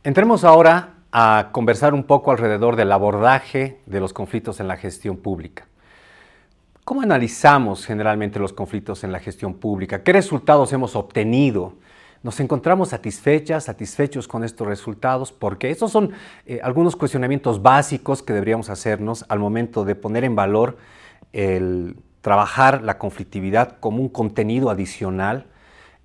Entremos ahora a conversar un poco alrededor del abordaje de los conflictos en la gestión pública. ¿Cómo analizamos generalmente los conflictos en la gestión pública? ¿Qué resultados hemos obtenido? ¿Nos encontramos satisfechos con estos resultados? Porque estos son algunos cuestionamientos básicos que deberíamos hacernos al momento de poner en valor el trabajar la conflictividad como un contenido adicional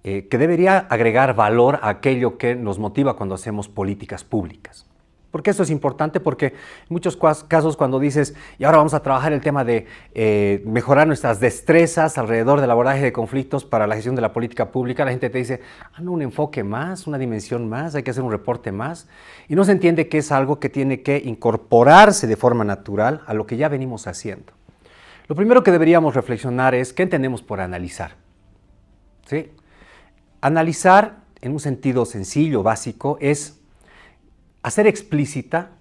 que debería agregar valor a aquello que nos motiva cuando hacemos políticas públicas. ¿Por qué esto es importante? Porque en muchos casos cuando dices, y ahora vamos a trabajar el tema de mejorar nuestras destrezas alrededor del abordaje de conflictos para la gestión de la política pública, la gente te dice, no, un enfoque más, una dimensión más, hay que hacer un reporte más. Y no se entiende que es algo que tiene que incorporarse de forma natural a lo que ya venimos haciendo. Lo primero que deberíamos reflexionar es, ¿qué entendemos por analizar? ¿Sí? Analizar, en un sentido sencillo, básico, es hacer explícita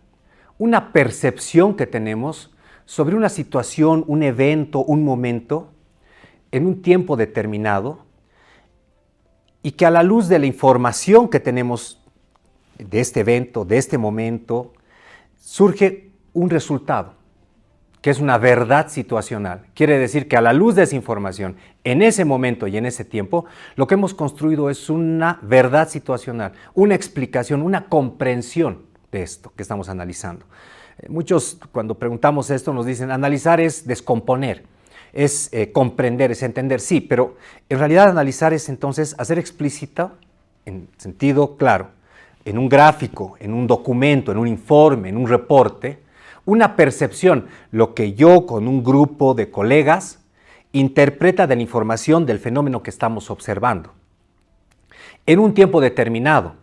una percepción que tenemos sobre una situación, un evento, un momento, en un tiempo determinado, y que a la luz de la información que tenemos de este evento, de este momento, surge un resultado, que es una verdad situacional. Quiere decir que a la luz de esa información, en ese momento y en ese tiempo, lo que hemos construido es una verdad situacional, una explicación, una comprensión de esto que estamos analizando. Muchos, cuando preguntamos esto, nos dicen, analizar es descomponer, es comprender, es entender. Sí, pero en realidad analizar es entonces hacer explícita, en sentido claro, en un gráfico, en un documento, en un informe, en un reporte, una percepción, lo que yo con un grupo de colegas interpreta de la información del fenómeno que estamos observando. En un tiempo determinado,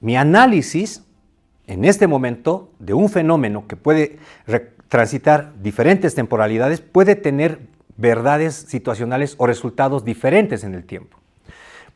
mi análisis en este momento de un fenómeno que puede transitar diferentes temporalidades puede tener verdades situacionales o resultados diferentes en el tiempo.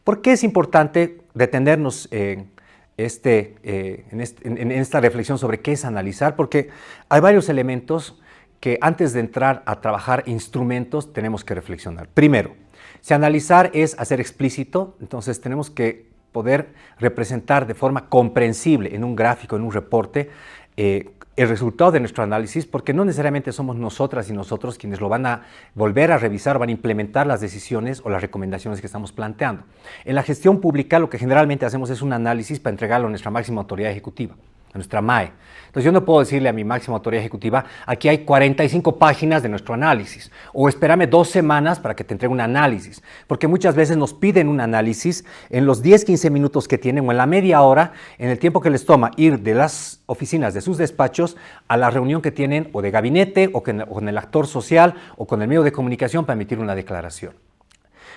¿Por qué es importante detenernos en esta reflexión sobre qué es analizar? Porque hay varios elementos que antes de entrar a trabajar instrumentos tenemos que reflexionar. Primero, si analizar es hacer explícito, entonces tenemos que poder representar de forma comprensible en un gráfico, en un reporte, el resultado de nuestro análisis, porque no necesariamente somos nosotras y nosotros quienes lo van a volver a revisar, van a implementar las decisiones o las recomendaciones que estamos planteando. En la gestión pública lo que generalmente hacemos es un análisis para entregarlo a nuestra máxima autoridad ejecutiva, a nuestra MAE. Entonces yo no puedo decirle a mi máxima autoridad ejecutiva, aquí hay 45 páginas de nuestro análisis, o espérame 2 semanas para que te entregue un análisis, porque muchas veces nos piden un análisis en los 10-15 minutos que tienen o en la media hora, en el tiempo que les toma ir de las oficinas, de sus despachos, a la reunión que tienen o de gabinete o con el actor social o con el medio de comunicación para emitir una declaración.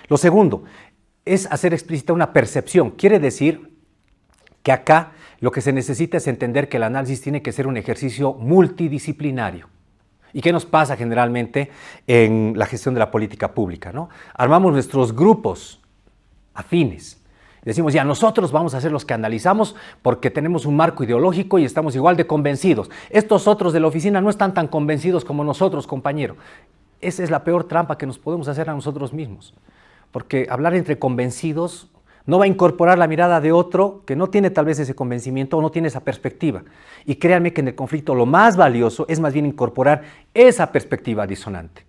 Lo segundo es hacer explícita una percepción, quiere decir que acá lo que se necesita es entender que el análisis tiene que ser un ejercicio multidisciplinario. ¿Y qué nos pasa generalmente en la gestión de la política pública, ¿no? Armamos nuestros grupos afines. Decimos, ya nosotros vamos a ser los que analizamos porque tenemos un marco ideológico y estamos igual de convencidos. Estos otros de la oficina no están tan convencidos como nosotros, compañero. Esa es la peor trampa que nos podemos hacer a nosotros mismos. Porque hablar entre convencidos no va a incorporar la mirada de otro que no tiene tal vez ese convencimiento o no tiene esa perspectiva. Y créanme que en el conflicto lo más valioso es más bien incorporar esa perspectiva disonante.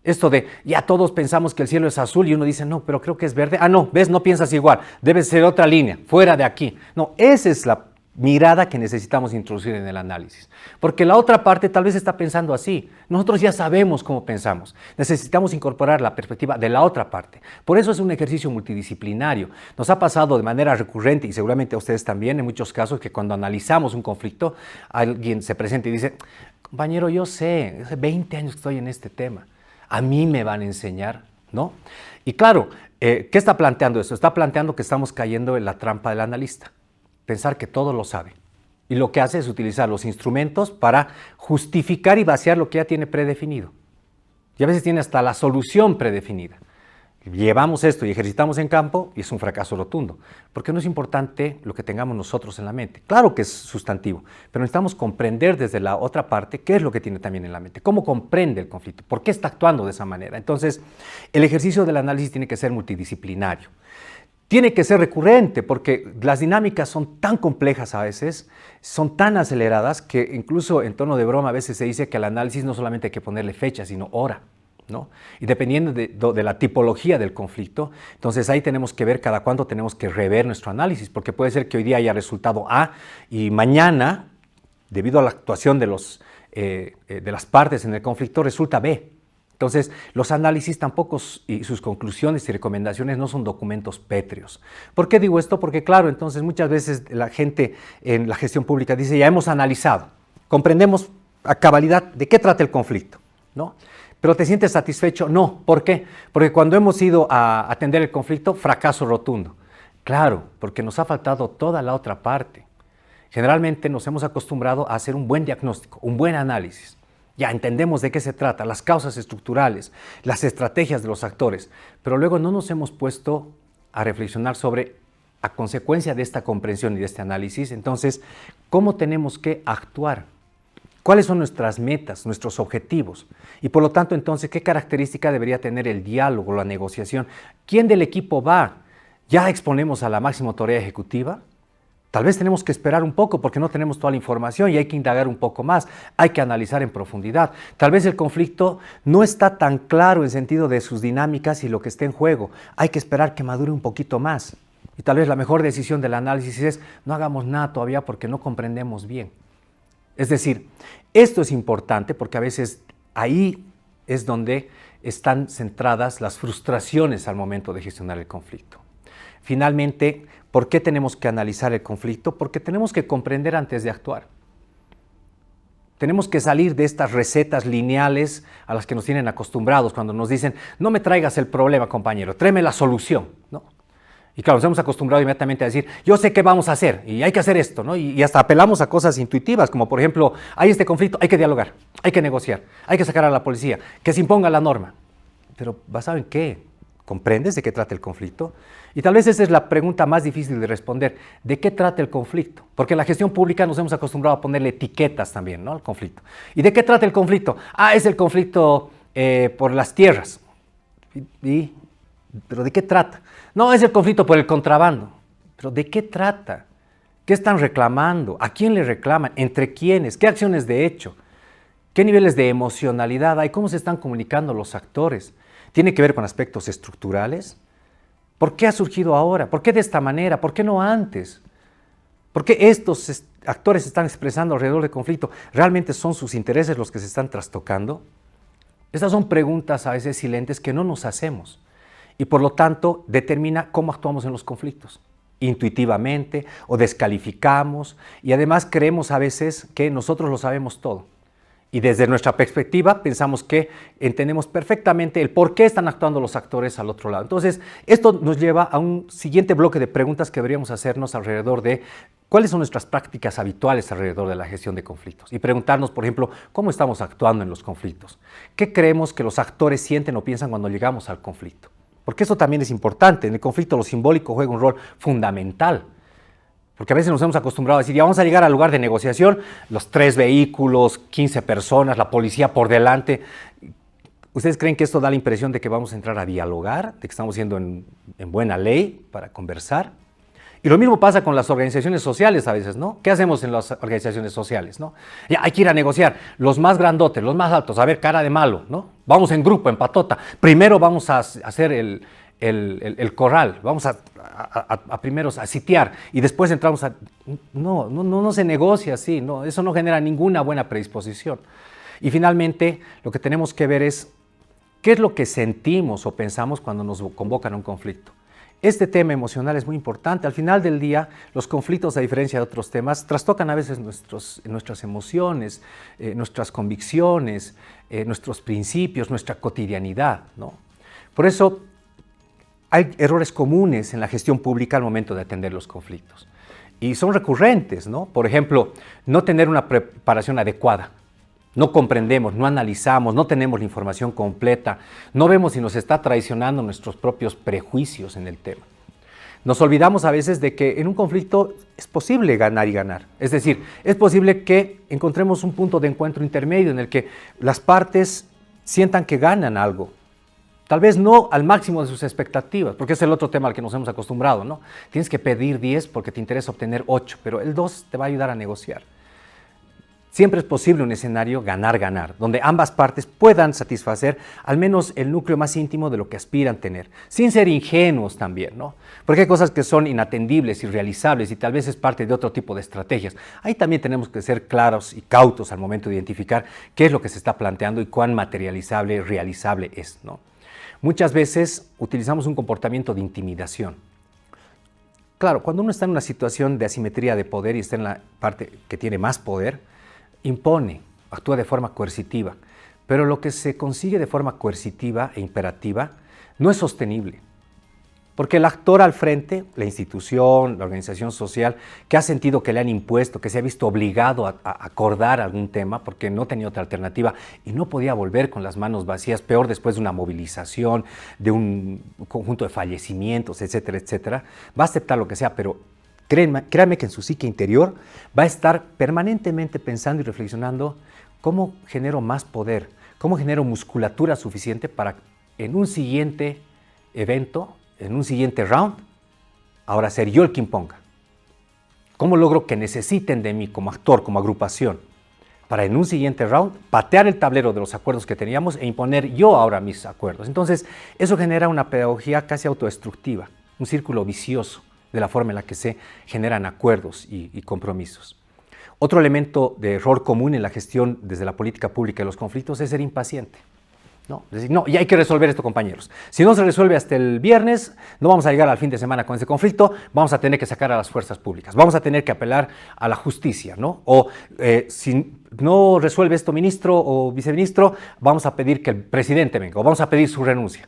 Esto de, ya todos pensamos que el cielo es azul y uno dice, no, pero creo que es verde. No, ves, no piensas igual, debe ser otra línea, fuera de aquí. No, esa es la mirada que necesitamos introducir en el análisis. Porque la otra parte tal vez está pensando así. Nosotros ya sabemos cómo pensamos. Necesitamos incorporar la perspectiva de la otra parte. Por eso es un ejercicio multidisciplinario. Nos ha pasado de manera recurrente, y seguramente a ustedes también, en muchos casos, que cuando analizamos un conflicto, alguien se presenta y dice, compañero, yo sé, hace 20 años que estoy en este tema. A mí me van a enseñar, ¿no? Y claro, ¿qué está planteando esto? Está planteando que estamos cayendo en la trampa del analista. Pensar que todo lo sabe. Y lo que hace es utilizar los instrumentos para justificar y vaciar lo que ya tiene predefinido. Y a veces tiene hasta la solución predefinida. Llevamos esto y ejercitamos en campo y es un fracaso rotundo. Porque no es importante lo que tengamos nosotros en la mente. Claro que es sustantivo, pero necesitamos comprender desde la otra parte qué es lo que tiene también en la mente. Cómo comprende el conflicto, por qué está actuando de esa manera. Entonces, el ejercicio del análisis tiene que ser multidisciplinario. Tiene que ser recurrente porque las dinámicas son tan complejas a veces, son tan aceleradas que incluso en tono de broma a veces se dice que al análisis no solamente hay que ponerle fecha, sino hora, ¿no? Y dependiendo de la tipología del conflicto, entonces ahí tenemos que ver cada cuánto tenemos que rever nuestro análisis, porque puede ser que hoy día haya resultado A y mañana, debido a la actuación de las partes en el conflicto, resulta B. Entonces, los análisis tampoco y sus conclusiones y recomendaciones no son documentos pétreos. ¿Por qué digo esto? Porque claro, entonces muchas veces la gente en la gestión pública dice, ya hemos analizado, comprendemos a cabalidad de qué trata el conflicto, ¿no? ¿Pero te sientes satisfecho? No. ¿Por qué? Porque cuando hemos ido a atender el conflicto, fracaso rotundo. Claro, porque nos ha faltado toda la otra parte. Generalmente nos hemos acostumbrado a hacer un buen diagnóstico, un buen análisis. Ya entendemos de qué se trata, las causas estructurales, las estrategias de los actores, pero luego no nos hemos puesto a reflexionar sobre, a consecuencia de esta comprensión y de este análisis, entonces, ¿cómo tenemos que actuar? ¿Cuáles son nuestras metas, nuestros objetivos? Y por lo tanto, entonces, ¿qué característica debería tener el diálogo, la negociación? ¿Quién del equipo va? ¿Ya exponemos a la máxima autoridad ejecutiva? Tal vez tenemos que esperar un poco porque no tenemos toda la información y hay que indagar un poco más, hay que analizar en profundidad. Tal vez el conflicto no está tan claro en sentido de sus dinámicas y lo que está en juego. Hay que esperar que madure un poquito más. Y tal vez la mejor decisión del análisis es no hagamos nada todavía porque no comprendemos bien. Es decir, esto es importante porque a veces ahí es donde están centradas las frustraciones al momento de gestionar el conflicto. Finalmente, ¿por qué tenemos que analizar el conflicto? Porque tenemos que comprender antes de actuar. Tenemos que salir de estas recetas lineales a las que nos tienen acostumbrados cuando nos dicen, no me traigas el problema, compañero, tráeme la solución, ¿no? Y claro, nos hemos acostumbrado inmediatamente a decir, yo sé qué vamos a hacer y hay que hacer esto, ¿no? Y hasta apelamos a cosas intuitivas, como por ejemplo, hay este conflicto, hay que dialogar, hay que negociar, hay que sacar a la policía, que se imponga la norma. Pero ¿basado en qué? ¿Comprendes de qué trata el conflicto? Y tal vez esa es la pregunta más difícil de responder. ¿De qué trata el conflicto? Porque en la gestión pública nos hemos acostumbrado a ponerle etiquetas también, ¿no? Al conflicto. ¿Y de qué trata el conflicto? Ah, es el conflicto por las tierras. ¿Pero de qué trata? No, es el conflicto por el contrabando. ¿Pero de qué trata? ¿Qué están reclamando? ¿A quién le reclaman? ¿Entre quiénes? ¿Qué acciones de hecho? ¿Qué niveles de emocionalidad hay? ¿Cómo se están comunicando los actores? ¿Tiene que ver con aspectos estructurales? ¿Por qué ha surgido ahora? ¿Por qué de esta manera? ¿Por qué no antes? ¿Por qué estos actores se están expresando alrededor del conflicto? ¿Realmente son sus intereses los que se están trastocando? Estas son preguntas a veces silentes que no nos hacemos y por lo tanto determina cómo actuamos en los conflictos. Intuitivamente o descalificamos y además creemos a veces que nosotros lo sabemos todo. Y desde nuestra perspectiva pensamos que entendemos perfectamente el por qué están actuando los actores al otro lado. Entonces, esto nos lleva a un siguiente bloque de preguntas que deberíamos hacernos alrededor de cuáles son nuestras prácticas habituales alrededor de la gestión de conflictos. Y preguntarnos, por ejemplo, cómo estamos actuando en los conflictos. ¿Qué creemos que los actores sienten o piensan cuando llegamos al conflicto? Porque eso también es importante. En el conflicto lo simbólico juega un rol fundamental. Porque a veces nos hemos acostumbrado a decir, ya vamos a llegar al lugar de negociación, los 3 vehículos, 15 personas, la policía por delante. ¿Ustedes creen que esto da la impresión de que vamos a entrar a dialogar, de que estamos siendo en buena ley para conversar? Y lo mismo pasa con las organizaciones sociales a veces, ¿no? ¿Qué hacemos en las organizaciones sociales, no? Ya hay que ir a negociar, los más grandotes, los más altos, a ver, cara de malo, ¿no? Vamos en grupo, en patota. Primero vamos a hacer el corral, vamos a primero a sitiar y después entramos a... No se negocia así, no, eso no genera ninguna buena predisposición. Y finalmente lo que tenemos que ver es qué es lo que sentimos o pensamos cuando nos convocan a un conflicto. Este tema emocional es muy importante. Al final del día, los conflictos, a diferencia de otros temas, trastocan a veces nuestras emociones, nuestras convicciones, nuestros principios, nuestra cotidianidad, ¿no? Por eso, hay errores comunes en la gestión pública al momento de atender los conflictos. Y son recurrentes, ¿no? Por ejemplo, no tener una preparación adecuada. No comprendemos, no analizamos, no tenemos la información completa. No vemos si nos está traicionando nuestros propios prejuicios en el tema. Nos olvidamos a veces de que en un conflicto es posible ganar y ganar. Es decir, es posible que encontremos un punto de encuentro intermedio en el que las partes sientan que ganan algo. Tal vez no al máximo de sus expectativas, porque es el otro tema al que nos hemos acostumbrado, ¿no? Tienes que pedir 10 porque te interesa obtener 8, pero el 2 te va a ayudar a negociar. Siempre es posible un escenario ganar-ganar, donde ambas partes puedan satisfacer al menos el núcleo más íntimo de lo que aspiran tener, sin ser ingenuos también, ¿no? Porque hay cosas que son inatendibles, irrealizables y tal vez es parte de otro tipo de estrategias. Ahí también tenemos que ser claros y cautos al momento de identificar qué es lo que se está planteando y cuán materializable, realizable es, ¿no? Muchas veces utilizamos un comportamiento de intimidación. Claro, cuando uno está en una situación de asimetría de poder y está en la parte que tiene más poder, impone, actúa de forma coercitiva, pero lo que se consigue de forma coercitiva e imperativa no es sostenible, porque el actor al frente, la institución, la organización social, que ha sentido que le han impuesto, que se ha visto obligado a acordar algún tema porque no tenía otra alternativa y no podía volver con las manos vacías, peor después de una movilización, de un conjunto de fallecimientos, etcétera, etcétera, va a aceptar lo que sea, pero créanme que en su psique interior va a estar permanentemente pensando y reflexionando cómo genero más poder, cómo genero musculatura suficiente para en un siguiente evento, en un siguiente round, ahora ser yo el que imponga. ¿Cómo logro que necesiten de mí como actor, como agrupación, para en un siguiente round patear el tablero de los acuerdos que teníamos e imponer yo ahora mis acuerdos? Entonces, eso genera una pedagogía casi autodestructiva, un círculo vicioso de la forma en la que se generan acuerdos y compromisos. Otro elemento de error común en la gestión desde la política pública de los conflictos es ser impaciente. ¿No? Es decir, no, y hay que resolver esto, compañeros. Si no se resuelve hasta el viernes, no vamos a llegar al fin de semana con ese conflicto, vamos a tener que sacar a las fuerzas públicas, vamos a tener que apelar a la justicia, ¿no? O si no resuelve esto ministro o viceministro, vamos a pedir que el presidente venga o vamos a pedir su renuncia.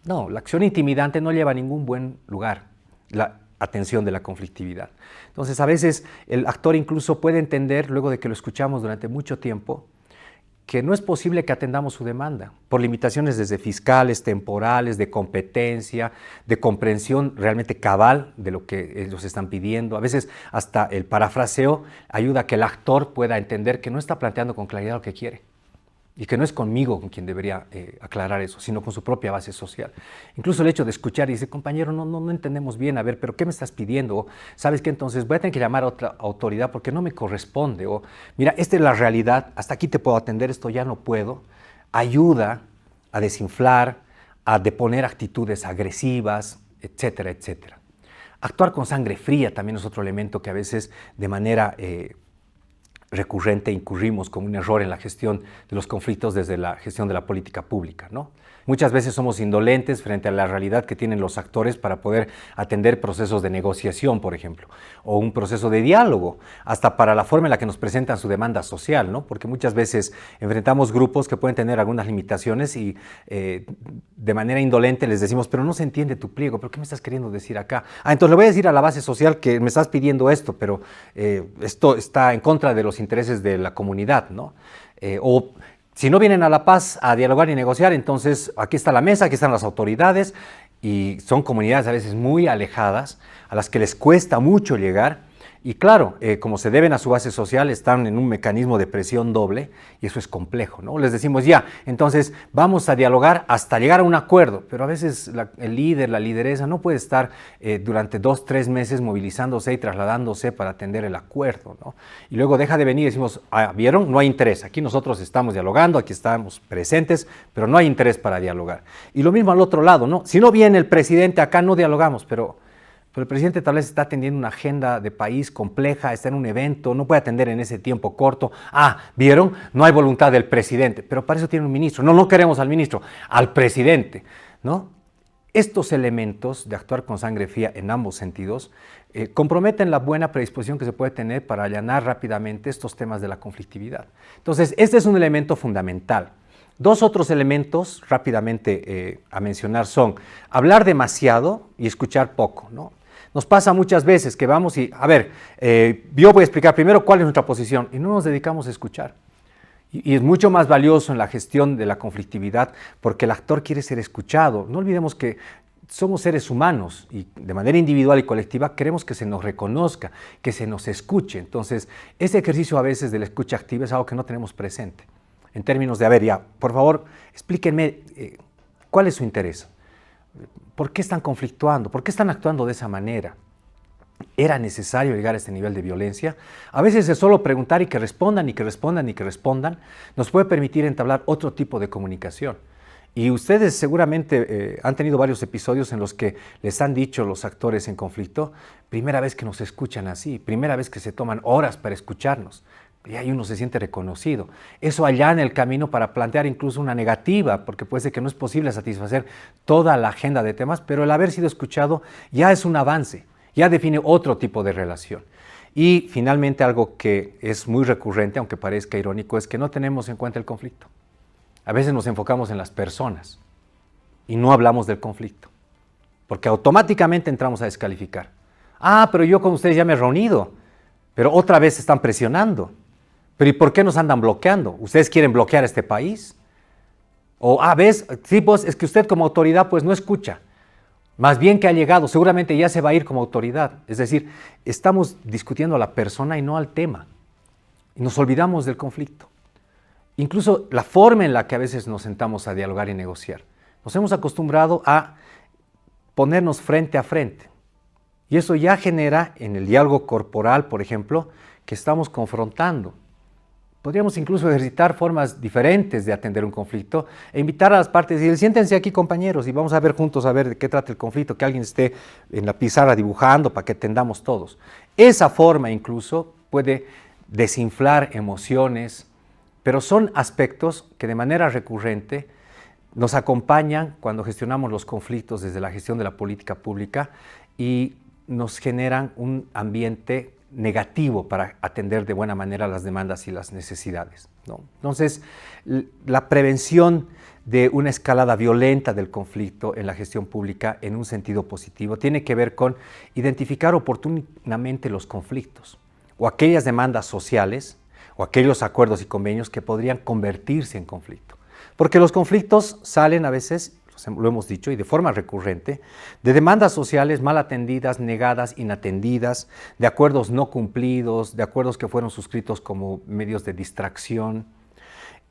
No, la acción intimidante no lleva a ningún buen lugar. La atención de la conflictividad. Entonces, a veces el actor incluso puede entender, luego de que lo escuchamos durante mucho tiempo, que no es posible que atendamos su demanda por limitaciones desde fiscales, temporales, de competencia, de comprensión realmente cabal de lo que ellos están pidiendo. A veces hasta el parafraseo ayuda a que el actor pueda entender que no está planteando con claridad lo que quiere y que no es conmigo con quien debería aclarar eso, sino con su propia base social. Incluso el hecho de escuchar y decir, compañero, no entendemos bien, a ver, pero ¿qué me estás pidiendo? O, ¿sabes qué? Entonces voy a tener que llamar a otra autoridad porque no me corresponde. O, mira, esta es la realidad, hasta aquí te puedo atender, esto ya no puedo. Ayuda a desinflar, a deponer actitudes agresivas, etcétera, etcétera. Actuar con sangre fría también es otro elemento que a veces de manera recurrente incurrimos como un error en la gestión de los conflictos desde la gestión de la política pública, ¿no? Muchas veces somos indolentes frente a la realidad que tienen los actores para poder atender procesos de negociación, por ejemplo, o un proceso de diálogo, hasta para la forma en la que nos presentan su demanda social, ¿no? Porque muchas veces enfrentamos grupos que pueden tener algunas limitaciones y de manera indolente les decimos, pero no se entiende tu pliego, ¿pero qué me estás queriendo decir acá? Entonces le voy a decir a la base social que me estás pidiendo esto, pero esto está en contra de los intereses de la comunidad, ¿no? O si no vienen a La Paz a dialogar y negociar, entonces aquí está la mesa, aquí están las autoridades y son comunidades a veces muy alejadas a las que les cuesta mucho llegar y claro, como se deben a su base social, están en un mecanismo de presión doble y eso es complejo, ¿no? Les decimos ya, entonces vamos a dialogar hasta llegar a un acuerdo, pero a veces el líder, la lideresa no puede estar durante 2, 3 meses movilizándose y trasladándose para atender el acuerdo, ¿no? Y luego deja de venir y decimos, ¿vieron? No hay interés, aquí nosotros estamos dialogando, aquí estamos presentes, pero no hay interés para dialogar. Y lo mismo al otro lado, ¿no? Si no viene el presidente acá, no dialogamos, pero el presidente tal vez está atendiendo una agenda de país compleja, está en un evento, no puede atender en ese tiempo corto. ¿Vieron? No hay voluntad del presidente, pero para eso tiene un ministro. No queremos al ministro, al presidente, ¿no? Estos elementos de actuar con sangre fría en ambos sentidos comprometen la buena predisposición que se puede tener para allanar rápidamente estos temas de la conflictividad. Entonces, este es un elemento fundamental. Dos otros elementos rápidamente a mencionar son hablar demasiado y escuchar poco, ¿no? Nos pasa muchas veces que vamos y, a ver, yo voy a explicar primero cuál es nuestra posición y no nos dedicamos a escuchar. Y es mucho más valioso en la gestión de la conflictividad porque el actor quiere ser escuchado. No olvidemos que somos seres humanos y de manera individual y colectiva queremos que se nos reconozca, que se nos escuche. Entonces, ese ejercicio a veces de la escucha activa es algo que no tenemos presente. En términos de, a ver, ya, por favor, explíquenme ¿Cuál es su interés? ¿Por qué están conflictuando? ¿Por qué están actuando de esa manera? ¿Era necesario llegar a este nivel de violencia? A veces es solo preguntar y que respondan, y que respondan, y que respondan, nos puede permitir entablar otro tipo de comunicación. Y ustedes seguramente han tenido varios episodios en los que les han dicho los actores en conflicto, primera vez que nos escuchan así, primera vez que se toman horas para escucharnos. Y ahí uno se siente reconocido. Eso allana el camino para plantear incluso una negativa, porque puede ser que no es posible satisfacer toda la agenda de temas, pero el haber sido escuchado ya es un avance, ya define otro tipo de relación. Y finalmente algo que es muy recurrente, aunque parezca irónico, es que no tenemos en cuenta el conflicto. A veces nos enfocamos en las personas y no hablamos del conflicto, porque automáticamente entramos a descalificar. Ah, pero yo con ustedes ya me he reunido, pero otra vez están presionando. Pero ¿y por qué nos andan bloqueando? ¿Ustedes quieren bloquear este país? O, ¿ves? Sí, pues es que usted como autoridad pues no escucha. Más bien que ha llegado, seguramente ya se va a ir como autoridad. Es decir, estamos discutiendo a la persona y no al tema. Y nos olvidamos del conflicto. Incluso la forma en la que a veces nos sentamos a dialogar y negociar. Nos hemos acostumbrado a ponernos frente a frente. Y eso ya genera en el diálogo corporal, por ejemplo, que estamos confrontando. Podríamos incluso ejercitar formas diferentes de atender un conflicto e invitar a las partes y decir, siéntense aquí compañeros y vamos a ver juntos a ver de qué trata el conflicto, que alguien esté en la pizarra dibujando para que entendamos todos. Esa forma incluso puede desinflar emociones, pero son aspectos que de manera recurrente nos acompañan cuando gestionamos los conflictos desde la gestión de la política pública y nos generan un ambiente negativo para atender de buena manera las demandas y las necesidades, ¿no? Entonces, la prevención de una escalada violenta del conflicto en la gestión pública en un sentido positivo tiene que ver con identificar oportunamente los conflictos o aquellas demandas sociales o aquellos acuerdos y convenios que podrían convertirse en conflicto. Porque los conflictos salen a veces, lo hemos dicho, y de forma recurrente, de demandas sociales mal atendidas, negadas, inatendidas, de acuerdos no cumplidos, de acuerdos que fueron suscritos como medios de distracción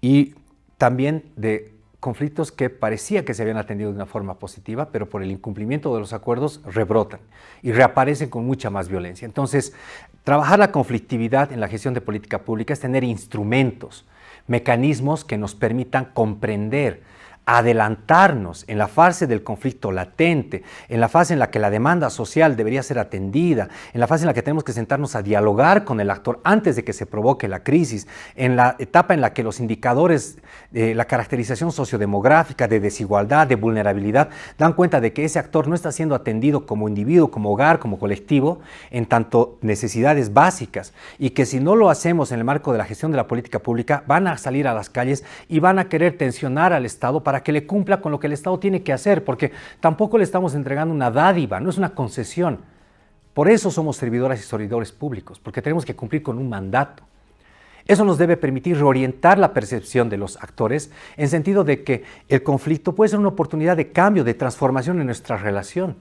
y también de conflictos que parecía que se habían atendido de una forma positiva, pero por el incumplimiento de los acuerdos rebrotan y reaparecen con mucha más violencia. Entonces, trabajar la conflictividad en la gestión de política pública es tener instrumentos, mecanismos que nos permitan comprender, adelantarnos en la fase del conflicto latente, en la fase en la que la demanda social debería ser atendida, en la fase en la que tenemos que sentarnos a dialogar con el actor antes de que se provoque la crisis, en la etapa en la que los indicadores de la caracterización sociodemográfica, de desigualdad, de vulnerabilidad, dan cuenta de que ese actor no está siendo atendido como individuo, como hogar, como colectivo, en tanto necesidades básicas, y que si no lo hacemos en el marco de la gestión de la política pública, van a salir a las calles y van a querer tensionar al Estado para que le cumpla con lo que el Estado tiene que hacer, porque tampoco le estamos entregando una dádiva, no es una concesión. Por eso somos servidoras y servidores públicos, porque tenemos que cumplir con un mandato. Eso nos debe permitir reorientar la percepción de los actores en sentido de que el conflicto puede ser una oportunidad de cambio, de transformación en nuestra relación,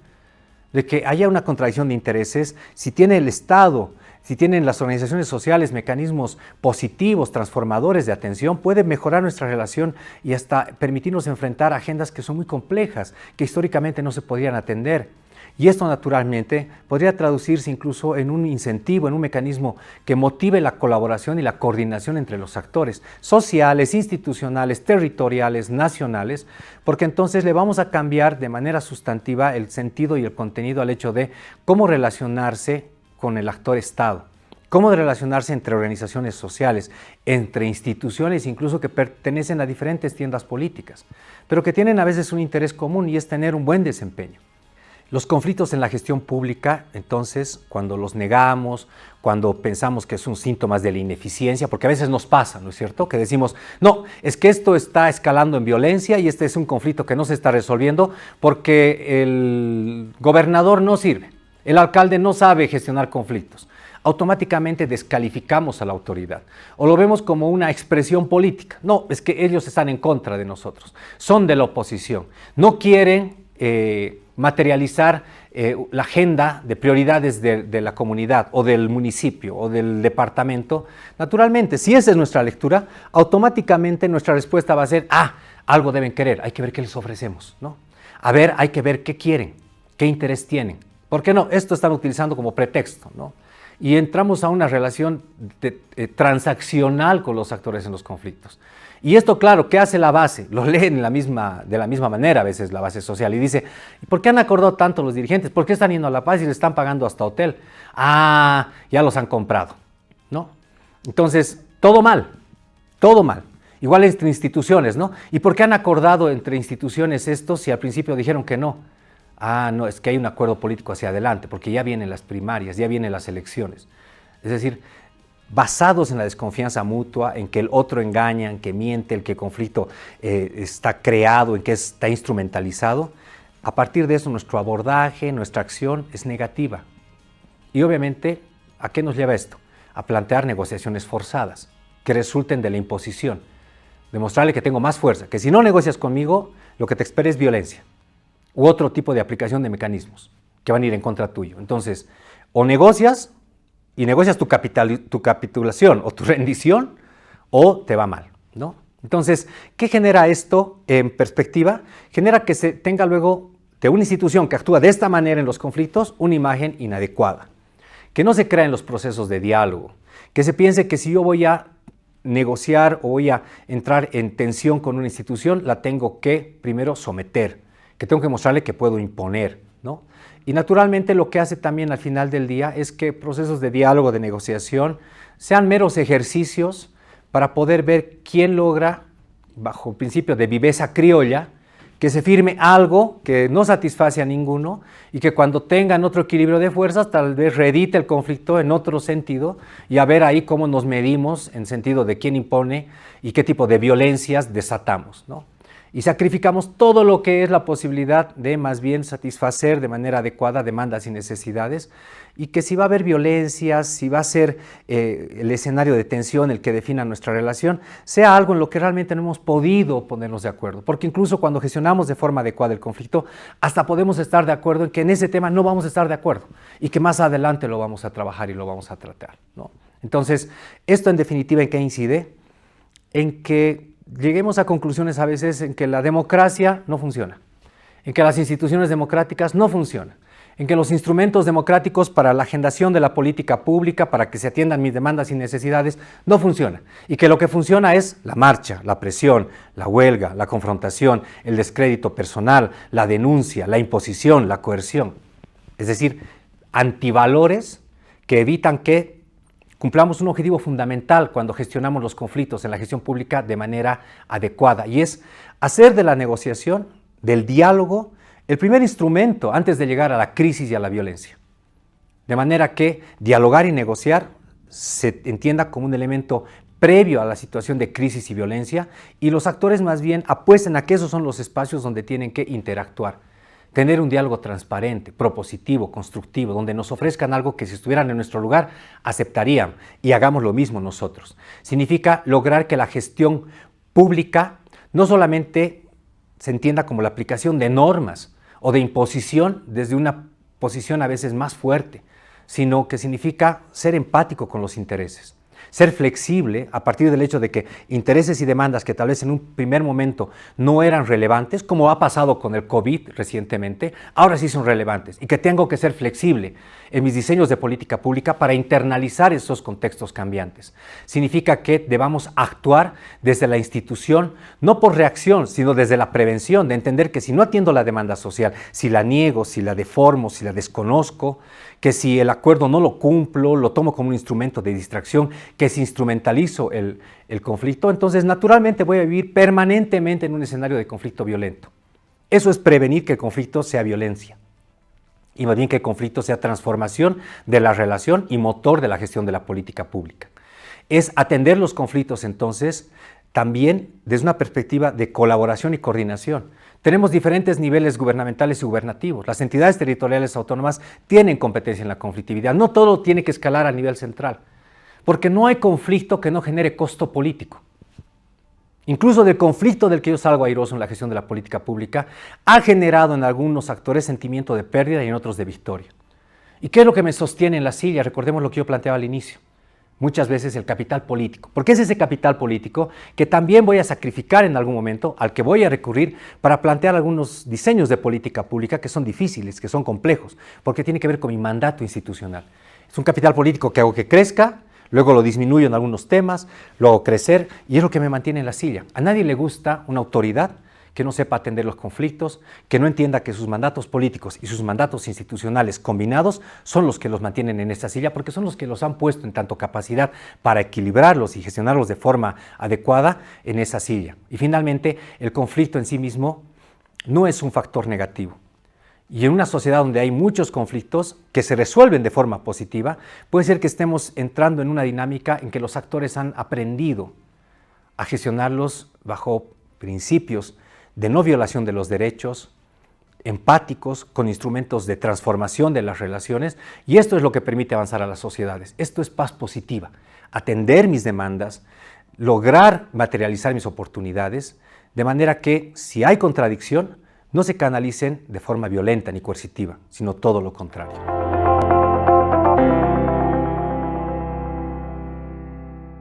de que haya una contradicción de intereses si tiene el Estado, si tienen las organizaciones sociales mecanismos positivos, transformadores de atención, puede mejorar nuestra relación y hasta permitirnos enfrentar agendas que son muy complejas, que históricamente no se podían atender. Y esto naturalmente podría traducirse incluso en un incentivo, en un mecanismo que motive la colaboración y la coordinación entre los actores sociales, institucionales, territoriales, nacionales, porque entonces le vamos a cambiar de manera sustantiva el sentido y el contenido al hecho de cómo relacionarse con el actor Estado, cómo relacionarse entre organizaciones sociales, entre instituciones incluso que pertenecen a diferentes tiendas políticas, pero que tienen a veces un interés común y es tener un buen desempeño. Los conflictos en la gestión pública, entonces, cuando los negamos, cuando pensamos que es un síntoma de la ineficiencia, porque a veces nos pasa, ¿no es cierto?, que decimos, no, es que esto está escalando en violencia y este es un conflicto que no se está resolviendo porque el gobernador no sirve. El alcalde no sabe gestionar conflictos. Automáticamente descalificamos a la autoridad o lo vemos como una expresión política. No, es que ellos están en contra de nosotros, son de la oposición, no quieren materializar la agenda de prioridades de la comunidad o del municipio o del departamento. Naturalmente, si esa es nuestra lectura, automáticamente nuestra respuesta va a ser, Algo deben querer, hay que ver qué les ofrecemos, ¿no? A ver, hay que ver qué quieren, qué interés tienen. ¿Por qué no? Esto están utilizando como pretexto, ¿no? Y entramos a una relación transaccional con los actores en los conflictos. Y esto, claro, ¿qué hace la base? Lo leen de la misma manera a veces la base social y dice, ¿por qué han acordado tanto los dirigentes? ¿Por qué están yendo a La Paz y le están pagando hasta hotel? Ah, ya los han comprado, ¿no? Entonces, todo mal, todo mal. Igual entre instituciones, ¿no? ¿Y por qué han acordado entre instituciones esto si al principio dijeron que no? Ah, no, es que hay un acuerdo político hacia adelante, porque ya vienen las primarias, ya vienen las elecciones. Es decir, basados en la desconfianza mutua, en que el otro engaña, en que miente, en que el conflicto está creado, en que está instrumentalizado, a partir de eso nuestro abordaje, nuestra acción es negativa. Y obviamente, ¿a qué nos lleva esto? A plantear negociaciones forzadas, que resulten de la imposición. Demostrarle que tengo más fuerza, que si no negocias conmigo, lo que te espera es violencia u otro tipo de aplicación de mecanismos que van a ir en contra tuyo. Entonces, o negocias y negocias tu capitulación o tu rendición, o te va mal, ¿no? Entonces, ¿qué genera esto en perspectiva? Genera que se tenga luego de una institución que actúa de esta manera en los conflictos una imagen inadecuada, que no se crea en los procesos de diálogo, que se piense que si yo voy a negociar o voy a entrar en tensión con una institución, la tengo que primero someter, que tengo que mostrarle que puedo imponer, ¿no? Y naturalmente lo que hace también al final del día es que procesos de diálogo, de negociación, sean meros ejercicios para poder ver quién logra, bajo el principio de viveza criolla, que se firme algo que no satisface a ninguno y que cuando tengan otro equilibrio de fuerzas tal vez reedite el conflicto en otro sentido y a ver ahí cómo nos medimos en sentido de quién impone y qué tipo de violencias desatamos, ¿no? Y sacrificamos todo lo que es la posibilidad de más bien satisfacer de manera adecuada demandas y necesidades, y que si va a haber violencias, si va a ser el escenario de tensión el que defina nuestra relación, sea algo en lo que realmente no hemos podido ponernos de acuerdo, porque incluso cuando gestionamos de forma adecuada el conflicto, hasta podemos estar de acuerdo en que en ese tema no vamos a estar de acuerdo y que más adelante lo vamos a trabajar y lo vamos a tratar, ¿no? Entonces, esto en definitiva, ¿en qué incide? En que lleguemos a conclusiones a veces en que la democracia no funciona, en que las instituciones democráticas no funcionan, en que los instrumentos democráticos para la agendación de la política pública, para que se atiendan mis demandas y necesidades, no funcionan, y que lo que funciona es la marcha, la presión, la huelga, la confrontación, el descrédito personal, la denuncia, la imposición, la coerción. Es decir, antivalores que evitan que cumplamos un objetivo fundamental cuando gestionamos los conflictos en la gestión pública de manera adecuada, y es hacer de la negociación, del diálogo, el primer instrumento antes de llegar a la crisis y a la violencia. De manera que dialogar y negociar se entienda como un elemento previo a la situación de crisis y violencia, y los actores más bien apuesten a que esos son los espacios donde tienen que interactuar. Tener un diálogo transparente, propositivo, constructivo, donde nos ofrezcan algo que si estuvieran en nuestro lugar aceptarían, y hagamos lo mismo nosotros. Significa lograr que la gestión pública no solamente se entienda como la aplicación de normas o de imposición desde una posición a veces más fuerte, sino que significa ser empático con los intereses. Ser flexible a partir del hecho de que intereses y demandas que tal vez en un primer momento no eran relevantes, como ha pasado con el COVID recientemente, ahora sí son relevantes, y que tengo que ser flexible en mis diseños de política pública para internalizar esos contextos cambiantes. Significa que debamos actuar desde la institución, no por reacción, sino desde la prevención, de entender que si no atiendo la demanda social, si la niego, si la deformo, si la desconozco, que si el acuerdo no lo cumplo, lo tomo como un instrumento de distracción, que si instrumentalizo el conflicto, entonces naturalmente voy a vivir permanentemente en un escenario de conflicto violento. Eso es prevenir que el conflicto sea violencia, y más bien que el conflicto sea transformación de la relación y motor de la gestión de la política pública. Es atender los conflictos entonces también desde una perspectiva de colaboración y coordinación. Tenemos diferentes niveles gubernamentales y gubernativos. Las entidades territoriales autónomas tienen competencia en la conflictividad. No todo tiene que escalar a nivel central, porque no hay conflicto que no genere costo político. Incluso del conflicto del que yo salgo airoso en la gestión de la política pública, ha generado en algunos actores sentimiento de pérdida y en otros de victoria. ¿Y qué es lo que me sostiene en la silla? Recordemos lo que yo planteaba al inicio. muchas veces el capital político, porque es ese capital político que también voy a sacrificar en algún momento, al que voy a recurrir para plantear algunos diseños de política pública que son difíciles, que son complejos, porque tiene que ver con mi mandato institucional. Es un capital político que hago que crezca, luego lo disminuyo en algunos temas, lo hago crecer y es lo que me mantiene en la silla. A nadie le gusta una autoridad que no sepa atender los conflictos, que no entienda que sus mandatos políticos y sus mandatos institucionales combinados son los que los mantienen en esa silla, porque son los que los han puesto en tanto capacidad para equilibrarlos y gestionarlos de forma adecuada en esa silla. Y finalmente, el conflicto en sí mismo no es un factor negativo. Y en una sociedad donde hay muchos conflictos que se resuelven de forma positiva, puede ser que estemos entrando en una dinámica en que los actores han aprendido a gestionarlos bajo principios de no violación de los derechos, empáticos, con instrumentos de transformación de las relaciones, y esto es lo que permite avanzar a las sociedades. Esto es paz positiva, atender mis demandas, lograr materializar mis oportunidades, de manera que si hay contradicción, no se canalicen de forma violenta ni coercitiva, sino todo lo contrario.